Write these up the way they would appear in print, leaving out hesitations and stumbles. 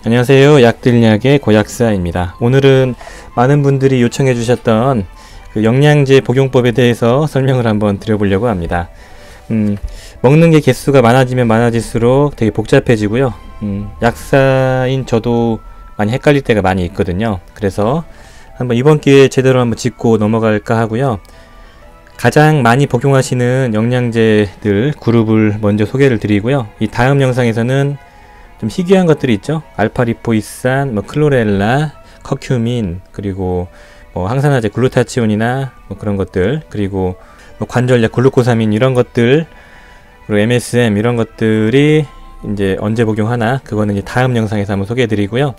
안녕하세요. 약들약의 고약사입니다. 오늘은 많은 분들이 요청해 주셨던 그 영양제 복용법에 대해서 설명을 한번 드려보려고 합니다. 먹는 게 개수가 많아지면 많아질수록 되게 복잡해지고요. 약사인 저도 많이 헷갈릴 때가 많이 있거든요. 그래서 한번 이번 기회에 제대로 한번 짚고 넘어갈까 하고요. 가장 많이 복용하시는 영양제들 그룹을 먼저 소개를 드리고요. 이 다음 영상에서는 좀 희귀한 것들이 있죠. 알파리포이산, 클로렐라, 커큐민, 그리고 항산화제 글루타치온이나 그런 것들, 그리고 관절약 글루코사민 이런 것들, 그리고 MSM 이런 것들이 이제 언제 복용하나 그거는 이제 다음 영상에서 한번 소개해 드리고요.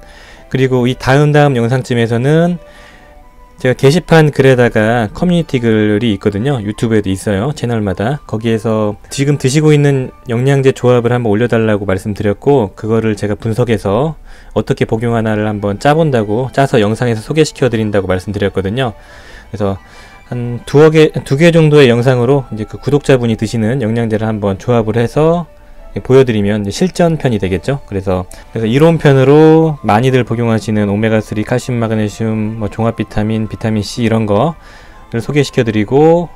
그리고 이 다음 영상쯤에서는 제가 게시판 글에다가 커뮤니티 글이 있거든요. 유튜브에도 있어요. 채널마다. 거기에서 지금 드시고 있는 영양제 조합을 한번 올려달라고 말씀드렸고, 그거를 제가 분석해서 어떻게 복용하나를 한번 짜서 영상에서 소개시켜 드린다고 말씀드렸거든요. 그래서 한 두 개 정도의 영상으로 이제 그 구독자분이 드시는 영양제를 한번 조합을 해서 보여드리면 이제 실전편이 되겠죠. 그래서 이론편으로 많이들 복용하시는 오메가3, 칼슘, 마그네슘, 종합 비타민, 비타민 C 이런 거를 소개시켜 드리고,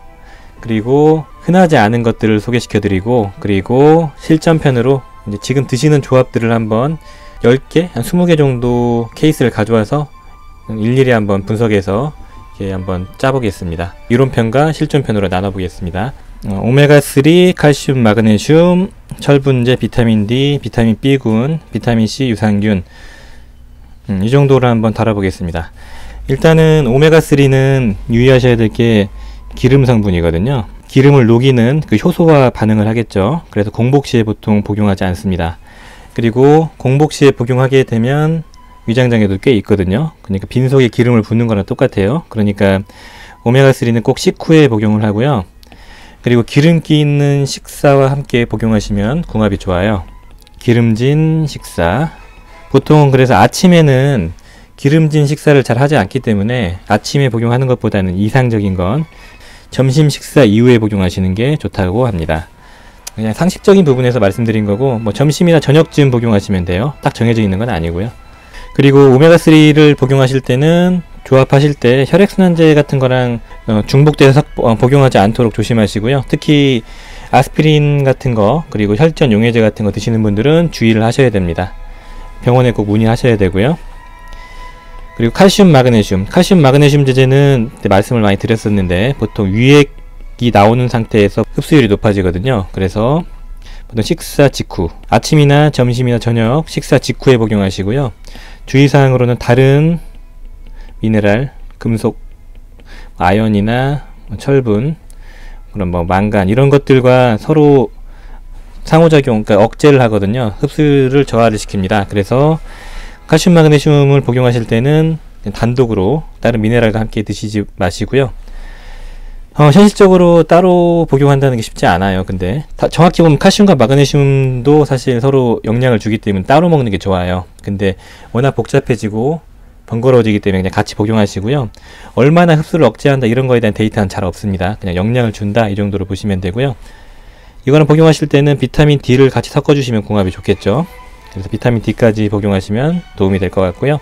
그리고 흔하지 않은 것들을 소개시켜 드리고, 그리고 실전편으로 이제 지금 드시는 조합들을 한번 10개, 한 20개 정도 케이스를 가져와서 일일이 한번 분석해서 이렇게 한번 짜보겠습니다. 이론편과 실전편으로 나눠보겠습니다. 오메가3, 칼슘, 마그네슘, 철분제, 비타민 D, 비타민 B군, 비타민 C, 유산균, 이 정도로 한번 다뤄보겠습니다. 일단은 오메가3는 유의하셔야 될 게 기름 성분이거든요. 기름을 녹이는 그 효소화 반응을 하겠죠. 그래서 공복 시에 보통 복용하지 않습니다. 그리고 공복 시에 복용하게 되면 위장장애도 꽤 있거든요. 그러니까 빈속에 기름을 붓는 거랑 똑같아요. 그러니까 오메가3는 꼭 식후에 복용을 하고요. 그리고 기름기 있는 식사와 함께 복용하시면 궁합이 좋아요. 기름진 식사. 보통 그래서 아침에는 기름진 식사를 잘 하지 않기 때문에 아침에 복용하는 것보다는 이상적인 건 점심 식사 이후에 복용하시는 게 좋다고 합니다. 그냥 상식적인 부분에서 말씀드린 거고, 점심이나 저녁쯤 복용하시면 돼요. 딱 정해져 있는 건 아니고요. 그리고 오메가3를 복용하실 때는 조합하실 때 혈액순환제 같은 거랑 중복돼서 복용하지 않도록 조심하시고요. 특히 아스피린 같은 거, 그리고 혈전 용해제 같은 거 드시는 분들은 주의를 하셔야 됩니다. 병원에 꼭 문의하셔야 되고요. 그리고 칼슘, 마그네슘 제제는 그때 말씀을 많이 드렸었는데 보통 유액이 나오는 상태에서 흡수율이 높아지거든요. 그래서 보통 식사 직후, 아침이나 점심이나 저녁 식사 직후에 복용하시고요. 주의사항으로는 다른 미네랄, 금속, 아연이나 철분, 그런 망간 이런 것들과 서로 상호작용, 그러니까 억제를 하거든요. 흡수를 저하를 시킵니다. 그래서 칼슘, 마그네슘을 복용하실 때는 단독으로 다른 미네랄과 함께 드시지 마시고요. 현실적으로 따로 복용한다는 게 쉽지 않아요. 근데 정확히 보면 칼슘과 마그네슘도 사실 서로 영향을 주기 때문에 따로 먹는 게 좋아요. 근데 워낙 복잡해지고 번거로워지기 때문에 그냥 같이 복용하시고요. 얼마나 흡수를 억제한다 이런 거에 대한 데이터는 잘 없습니다. 그냥 영향을 준다 이 정도로 보시면 되고요. 이거는 복용하실 때는 비타민 D를 같이 섞어주시면 궁합이 좋겠죠. 그래서 비타민 D까지 복용하시면 도움이 될 것 같고요.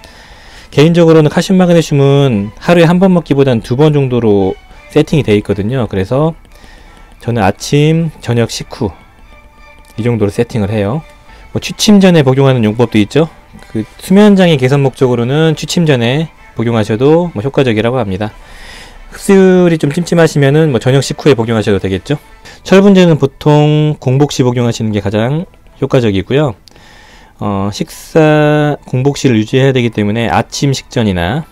개인적으로는 칼슘, 마그네슘은 하루에 한 번 먹기보다는 2번 정도로 세팅이 되어 있거든요. 그래서 저는 아침, 저녁 식후 이 정도로 세팅을 해요. 취침 전에 복용하는 용법도 있죠. 그 수면장애 개선 목적으로는 취침 전에 복용하셔도 효과적이라고 합니다. 흡수율이 좀 찜찜하시면은 저녁 식후에 복용하셔도 되겠죠. 철분제는 보통 공복시 복용하시는 게 가장 효과적이고요. 식사 공복시를 유지해야 되기 때문에 아침 식전이나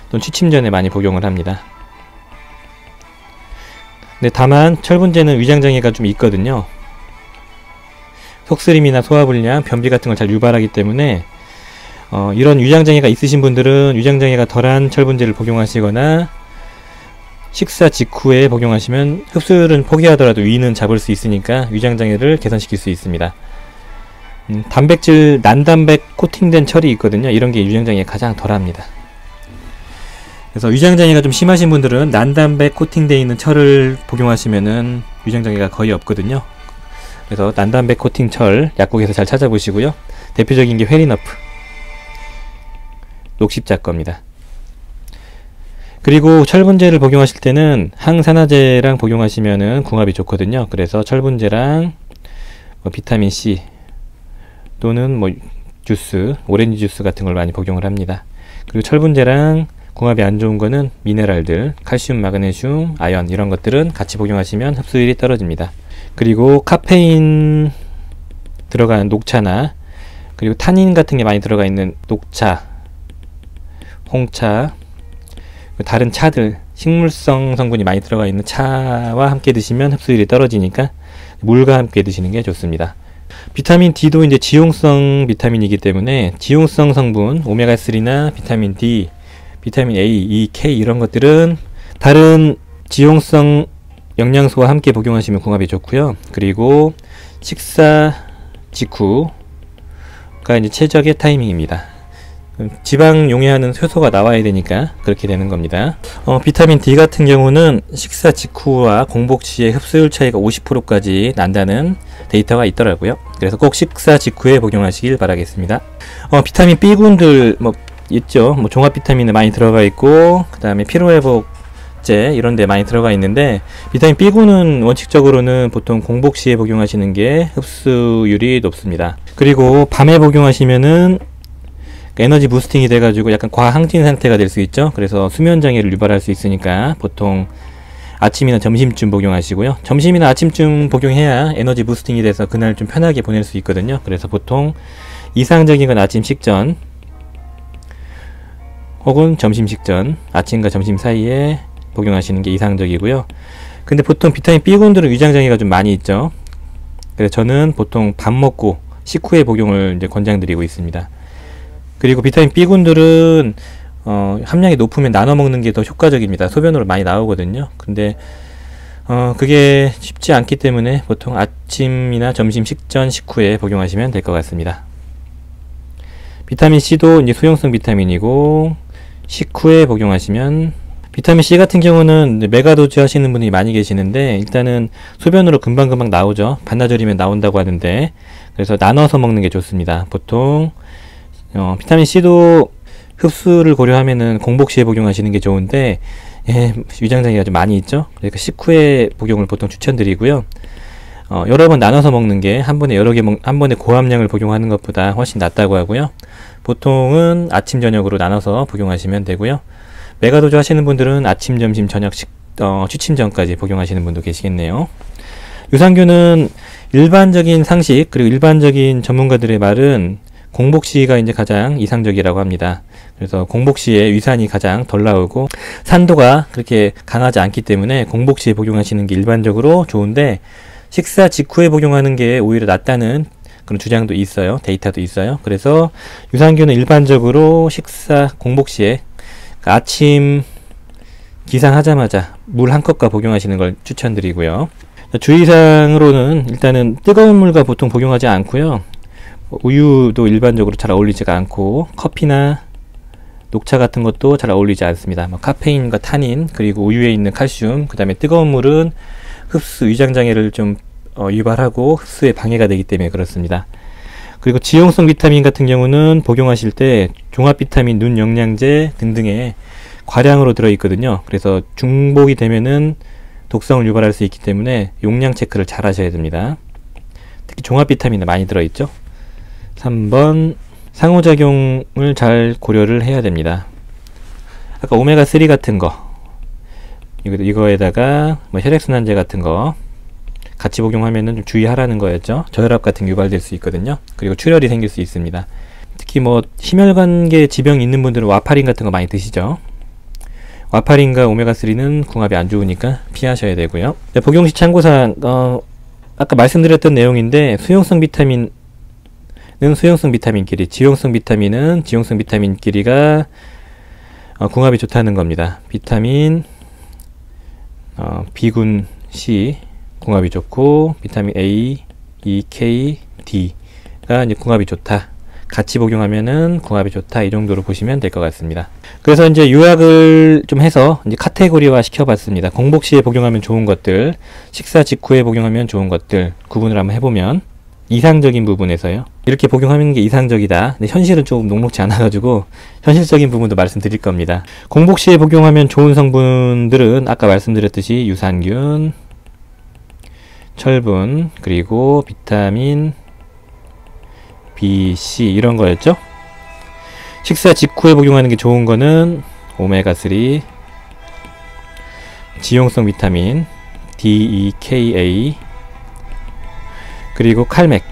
또 취침 전에 많이 복용을 합니다. 근데 다만 철분제는 위장장애가 좀 있거든요. 속쓰림이나 소화불량, 변비 같은 걸 잘 유발하기 때문에 이런 위장장애가 있으신 분들은 위장장애가 덜한 철분제를 복용하시거나 식사 직후에 복용하시면 흡수율은 포기하더라도 위는 잡을 수 있으니까 위장장애를 개선시킬 수 있습니다. 단백질, 난단백 코팅된 철이 있거든요. 이런 게 위장장애가 가장 덜합니다. 그래서 위장장애가 좀 심하신 분들은 난단백 코팅되어 있는 철을 복용하시면은 위장장애가 거의 없거든요. 그래서 난단백 코팅 철 약국에서 잘 찾아보시고요. 대표적인 게 회리너프, 녹십자 겁니다. 그리고 철분제를 복용하실 때는 항산화제랑 복용하시면은 궁합이 좋거든요. 그래서 철분제랑 뭐 비타민C 또는 뭐 주스, 오렌지 주스 같은 걸 많이 복용을 합니다. 그리고 철분제랑 궁합이 안 좋은 거는 미네랄들, 칼슘, 마그네슘, 아연 이런 것들은 같이 복용하시면 흡수율이 떨어집니다. 그리고 카페인 들어가는 녹차나 그리고 타닌 같은 게 많이 들어가 있는 녹차, 홍차, 다른 차들, 식물성 성분이 많이 들어가 있는 차와 함께 드시면 흡수율이 떨어지니까 물과 함께 드시는 게 좋습니다. 비타민 D도 이제 지용성 비타민이기 때문에 지용성 성분, 오메가3나 비타민 D, 비타민 A, E, K 이런 것들은 다른 지용성 영양소와 함께 복용하시면 궁합이 좋고요. 그리고 식사 직후가 이제 최적의 타이밍입니다. 지방 용해하는 효소가 나와야 되니까 그렇게 되는 겁니다. 비타민 D 같은 경우는 식사 직후와 공복 시에 흡수율 차이가 50%까지 난다는 데이터가 있더라고요. 그래서 꼭 식사 직후에 복용하시길 바라겠습니다. 비타민 B군들 뭐 있죠. 뭐 종합 비타민에 많이 들어가 있고 그 다음에 피로회복제 이런 데 많이 들어가 있는데 비타민 B군은 원칙적으로는 보통 공복 시에 복용하시는 게 흡수율이 높습니다. 그리고 밤에 복용하시면은 에너지 부스팅이 돼가지고 약간 과항진 상태가 될 수 있죠. 그래서 수면장애를 유발할 수 있으니까 보통 아침이나 점심쯤 복용하시고요. 점심이나 아침쯤 복용해야 에너지 부스팅이 돼서 그날 좀 편하게 보낼 수 있거든요. 그래서 보통 이상적인 건 아침 식전 혹은 점심 식전, 아침과 점심 사이에 복용하시는 게 이상적이고요. 근데 보통 비타민 B군들은 위장장애가 좀 많이 있죠. 그래서 저는 보통 밥 먹고 식후에 복용을 이제 권장드리고 있습니다. 그리고 비타민 B군들은 함량이 높으면 나눠 먹는 게 더 효과적입니다. 소변으로 많이 나오거든요. 근데 그게 쉽지 않기 때문에 보통 아침이나 점심 식전 식후에 복용하시면 될 것 같습니다. 비타민 C도 이제 수용성 비타민이고 식후에 복용하시면, 비타민 C 같은 경우는 메가도즈 하시는 분이 많이 계시는데 일단은 소변으로 금방금방 나오죠. 반나절이면 나온다고 하는데, 그래서 나눠서 먹는 게 좋습니다. 보통 비타민 C도 흡수를 고려하면은 공복 시에 복용하시는 게 좋은데 위장장애가 좀 많이 있죠. 그러니까 식후에 복용을 보통 추천드리고요. 여러 번 나눠서 먹는 게 한 번에 한 번에 고함량을 복용하는 것보다 훨씬 낫다고 하고요. 보통은 아침 저녁으로 나눠서 복용하시면 되고요. 메가도즈 하시는 분들은 아침, 점심, 저녁 취침 전까지 복용하시는 분도 계시겠네요. 유산균은 일반적인 상식 그리고 일반적인 전문가들의 말은 공복시가 이제 가장 이상적이라고 합니다. 그래서 공복시에 위산이 가장 덜 나오고 산도가 그렇게 강하지 않기 때문에 공복시에 복용하시는 게 일반적으로 좋은데, 식사 직후에 복용하는 게 오히려 낫다는 그런 주장도 있어요. 데이터도 있어요. 그래서 유산균은 일반적으로 식사 공복시에 아침 기상하자마자 물 한 컵과 복용하시는 걸 추천드리고요. 주의사항으로는 일단은 뜨거운 물과 보통 복용하지 않고요. 우유도 일반적으로 잘 어울리지가 않고 커피나 녹차 같은 것도 잘 어울리지 않습니다. 카페인과 타닌, 그리고 우유에 있는 칼슘, 그 다음에 뜨거운 물은 흡수, 위장장애를 좀 유발하고 흡수에 방해가 되기 때문에 그렇습니다. 그리고 지용성 비타민 같은 경우는 복용하실 때 종합 비타민, 눈 영양제 등등에 과량으로 들어있거든요. 그래서 중복이 되면은 독성을 유발할 수 있기 때문에 용량 체크를 잘 하셔야 됩니다. 특히 종합 비타민은 많이 들어있죠. 3번, 상호작용을 잘 고려를 해야 됩니다. 아까 오메가3 같은 거, 이거에다가 뭐 혈액순환제 같은 거 같이 복용하면은 좀 주의하라는 거였죠. 저혈압 같은 게 유발될 수 있거든요. 그리고 출혈이 생길 수 있습니다. 특히 뭐 심혈관계 지병이 있는 분들은 와파린 같은 거 많이 드시죠. 와파린과 오메가3는 궁합이 안 좋으니까 피하셔야 되고요. 복용시 참고사항, 아까 말씀드렸던 내용인데, 수용성 비타민은 수용성 비타민끼리, 지용성 비타민은 지용성 비타민끼리가 궁합이 좋다는 겁니다. 비타민 B군 C 궁합이 좋고, 비타민 A, E, K, D가 이제 궁합이 좋다. 같이 복용하면은 궁합이 좋다. 이 정도로 보시면 될 것 같습니다. 그래서 이제 요약을 좀 해서 이제 카테고리화 시켜봤습니다. 공복 시에 복용하면 좋은 것들, 식사 직후에 복용하면 좋은 것들 구분을 한번 해보면, 이상적인 부분에서요. 이렇게 복용하는 게 이상적이다. 근데 현실은 조금 녹록지 않아가지고 현실적인 부분도 말씀드릴 겁니다. 공복 시에 복용하면 좋은 성분들은 아까 말씀드렸듯이 유산균, 철분, 그리고 비타민 B, C 이런 거였죠. 식사 직후에 복용하는 게 좋은 거는 오메가3, 지용성 비타민 DEKA, 그리고 칼맥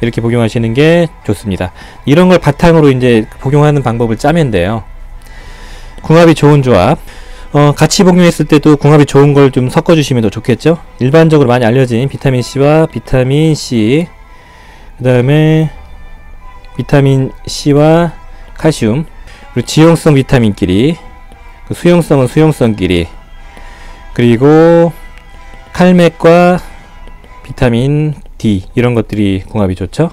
이렇게 복용하시는 게 좋습니다. 이런 걸 바탕으로 이제 복용하는 방법을 짜면 돼요. 궁합이 좋은 조합. 같이 복용했을 때도 궁합이 좋은 걸 좀 섞어주시면 더 좋겠죠. 일반적으로 많이 알려진 비타민 C와 비타민 C, 그 다음에 비타민 C와 칼슘, 그리고 지용성 비타민끼리, 수용성은 수용성끼리, 그리고 칼맥과 비타민 D 이런 것들이 궁합이 좋죠.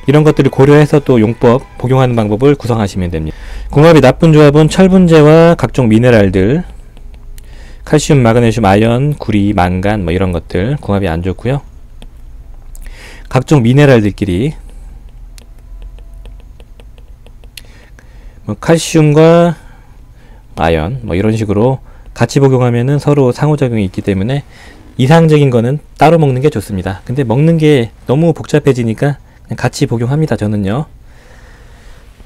이런 것들을 고려해서 또 용법, 복용하는 방법을 구성하시면 됩니다. 궁합이 나쁜 조합은 철분제와 각종 미네랄들, 칼슘, 마그네슘, 아연, 구리, 망간 뭐 이런 것들 궁합이 안 좋고요. 각종 미네랄들끼리 뭐 칼슘과 아연 뭐 이런 식으로 같이 복용하면은 서로 상호작용이 있기 때문에 이상적인 거는 따로 먹는 게 좋습니다. 근데 먹는 게 너무 복잡해지니까 그냥 같이 복용합니다. 저는요.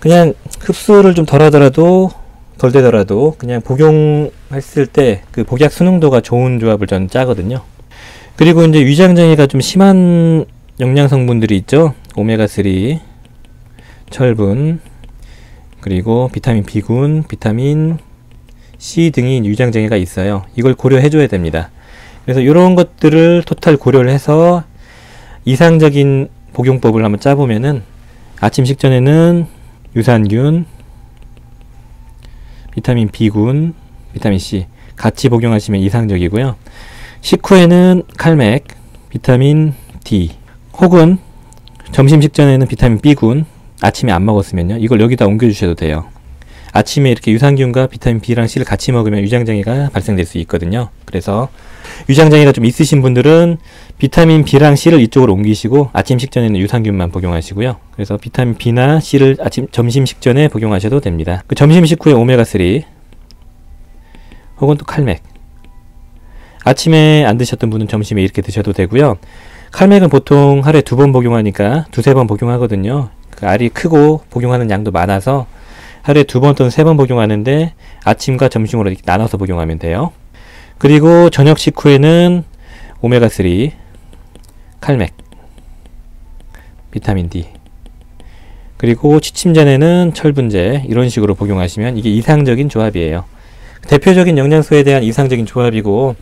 그냥 흡수를 좀 덜 하더라도 덜 되더라도 그냥 복용했을 때 그 복약 순응도가 좋은 조합을 저는 짜거든요. 그리고 이제 위장장애가 좀 심한 영양 성분들이 있죠. 오메가3, 철분, 그리고 비타민 B군, 비타민 C 등이 위장장애가 있어요. 이걸 고려해 줘야 됩니다. 그래서 이런 것들을 토탈 고려를 해서 이상적인 복용법을 한번 짜보면은 아침 식전에는 유산균, 비타민 B군, 비타민 C 같이 복용하시면 이상적이고요. 식후에는 칼맥, 비타민 D, 혹은 점심 식전에는 비타민 B군, 아침에 안 먹었으면요. 이걸 여기다 옮겨주셔도 돼요. 아침에 이렇게 유산균과 비타민 B랑 C를 같이 먹으면 위장장애가 발생될 수 있거든요. 그래서 위장장애가 좀 있으신 분들은 비타민 B랑 C를 이쪽으로 옮기시고 아침 식전에는 유산균만 복용하시고요. 그래서 비타민 B나 C를 점심 식전에 복용하셔도 됩니다. 그 점심 식후에 오메가3 혹은 또 칼맥, 아침에 안 드셨던 분은 점심에 이렇게 드셔도 되고요. 칼맥은 보통 하루에 2번 복용하니까 2-3번 복용하거든요. 그 알이 크고 복용하는 양도 많아서 하루에 2번 또는 3번 복용하는데 아침과 점심으로 이렇게 나눠서 복용하면 돼요. 그리고 저녁 식후에는 오메가3, 칼맥, 비타민 D, 그리고 취침 전에는 철분제 이런 식으로 복용하시면 이게 이상적인 조합이에요. 대표적인 영양소에 대한 이상적인 조합이고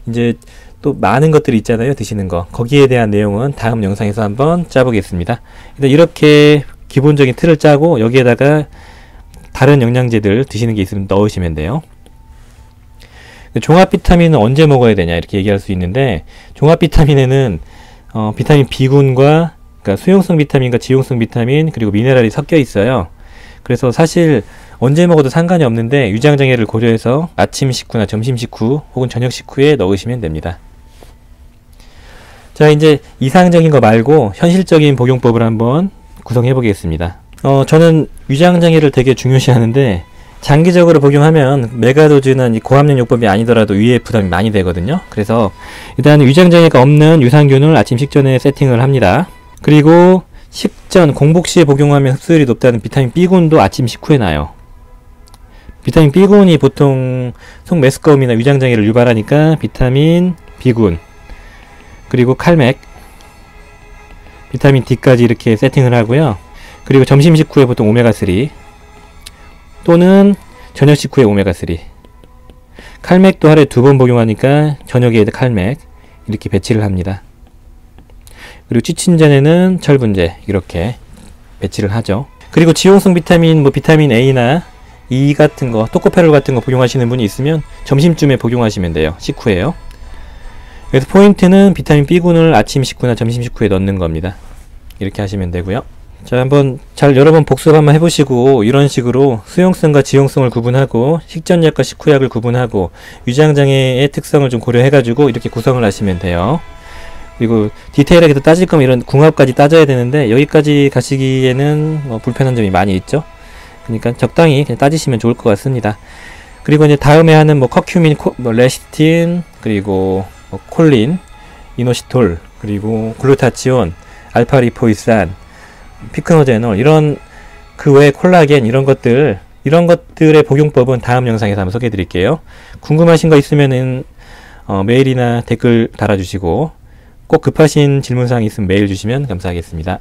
이제 또 많은 것들이 있잖아요. 드시는 거. 거기에 대한 내용은 다음 영상에서 한번 짜보겠습니다. 일단 이렇게 기본적인 틀을 짜고 여기에다가 다른 영양제들 드시는 게 있으면 넣으시면 돼요. 종합 비타민은 언제 먹어야 되냐 이렇게 얘기할 수 있는데, 종합 비타민에는 비타민 B군과 그러니까 수용성 비타민과 지용성 비타민 그리고 미네랄이 섞여 있어요. 그래서 사실 언제 먹어도 상관이 없는데 위장장애를 고려해서 아침 식후나 점심 식후 혹은 저녁 식후에 넣으시면 됩니다. 자, 이제 이상적인 거 말고 현실적인 복용법을 한번 구성해 보겠습니다. 저는 위장장애를 되게 중요시 하는데 장기적으로 복용하면 메가도즈나 고함량 요법이 아니더라도 위에 부담이 많이 되거든요. 그래서 일단 위장장애가 없는 유산균을 아침 식전에 세팅을 합니다. 그리고 식전 공복 시에 복용하면 흡수율이 높다는 비타민 B군도 아침 식후에 나요. 비타민 B군이 보통 속메스꺼움이나 위장장애를 유발하니까 비타민 B군, 그리고 칼맥, 비타민 D까지 이렇게 세팅을 하고요. 그리고 점심 식후에 보통 오메가3 또는 저녁 식후에 오메가3, 칼맥도 하루에 2번 복용하니까 저녁에 칼맥 이렇게 배치를 합니다. 그리고 취침 전에는 철분제 이렇게 배치를 하죠. 그리고 지용성 비타민, 비타민 A나 E 같은 거, 토코페롤 같은 거 복용하시는 분이 있으면 점심쯤에 복용하시면 돼요. 식후에요. 그래서 포인트는 비타민 B군을 아침 식후나 점심 식후에 넣는 겁니다. 이렇게 하시면 되고요. 자, 한번 여러 번 복습 한번 해보시고 이런 식으로 수용성과 지용성을 구분하고 식전약과 식후약을 구분하고 위장장애의 특성을 좀 고려해가지고 이렇게 구성을 하시면 돼요. 그리고 디테일하게 또 따질 거면 이런 궁합까지 따져야 되는데 여기까지 가시기에는 뭐 불편한 점이 많이 있죠. 그러니까 적당히 그냥 따지시면 좋을 것 같습니다. 그리고 이제 다음에 하는 뭐 커큐민, 레시틴, 그리고 뭐 콜린, 이노시톨, 그리고 글루타치온, 알파리포이산, 피크노제놀, 이런 그 외에 콜라겐, 이런 것들의 복용법은 다음 영상에서 한번 소개해 드릴게요. 궁금하신 거 있으면은 메일이나 댓글 달아주시고 꼭 급하신 질문사항이 있으면 메일 주시면 감사하겠습니다.